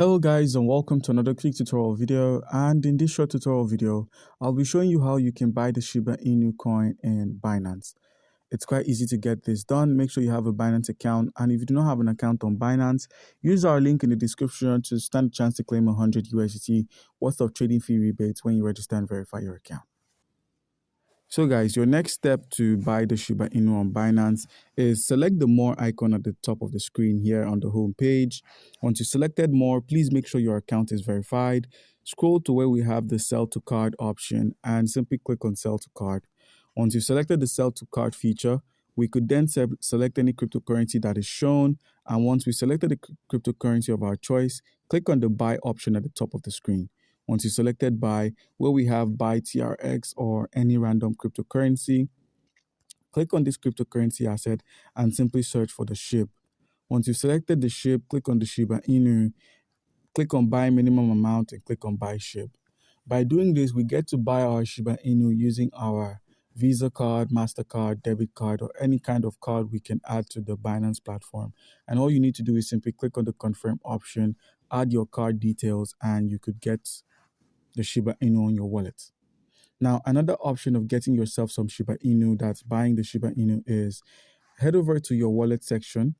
Hello guys, and welcome to another quick tutorial video. And in this short tutorial video, I'll be showing you how you can buy the Shiba Inu coin in Binance. It's quite easy to get this done. Make sure you have a Binance account, and if you do not have an account on Binance, use our link in the description to stand a chance to claim 100 USDT worth of trading fee rebates when you register and verify your account. So guys, your next step to buy the Shiba Inu on Binance is select the more icon at the top of the screen here on the home page. Once you selected more, please make sure your account is verified. Scroll to where we have the sell to card option and simply click on sell to card. Once you've selected the sell to card feature, we could then select any cryptocurrency that is shown. And once we selected the cryptocurrency of our choice, click on the buy option at the top of the screen. Once you selected buy, where we have buy TRX or any random cryptocurrency, click on this cryptocurrency asset and simply search for the SHIB. Once you've selected the SHIB, click on the Shiba Inu, click on buy minimum amount and click on buy SHIB. By doing this, we get to buy our Shiba Inu using our Visa card, MasterCard, debit card, or any kind of card we can add to the Binance platform. And all you need to do is simply click on the confirm option, add your card details, and you could get the Shiba Inu on your wallet. Now, another option of getting yourself some Shiba Inu, that's buying the Shiba Inu, is head over to your wallet section.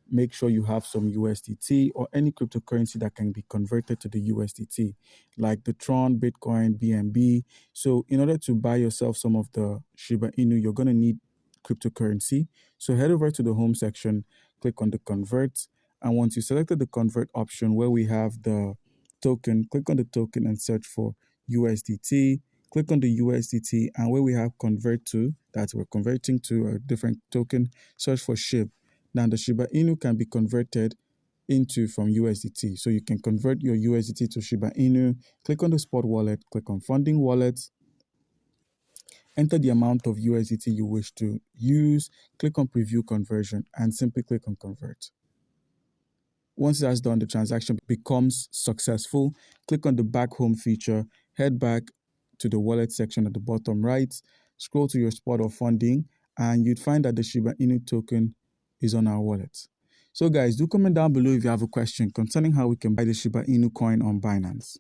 Make sure you have some USDT or any cryptocurrency that can be converted to the USDT, like the Tron, Bitcoin, BNB. So in order to buy yourself some of the Shiba Inu, you're going to need cryptocurrency. So head over to the home section, click on the convert. And once you selected the convert option where we have the token, click on the token and search for USDT. Click on the USDT, and where we have convert to, that we're converting to a different token, search for SHIB. Now the Shiba Inu can be converted into from USDT. So you can convert your USDT to Shiba Inu. Click on the spot wallet, click on funding wallets, enter the amount of USDT you wish to use, click on preview conversion, and simply click on convert. Once that's done, the transaction becomes successful. Click on the back home feature, head back to the wallet section at the bottom right, scroll to your spot of funding, and you'd find that the Shiba Inu token is on our wallet. So guys, do comment down below if you have a question concerning how we can buy the Shiba Inu coin on Binance.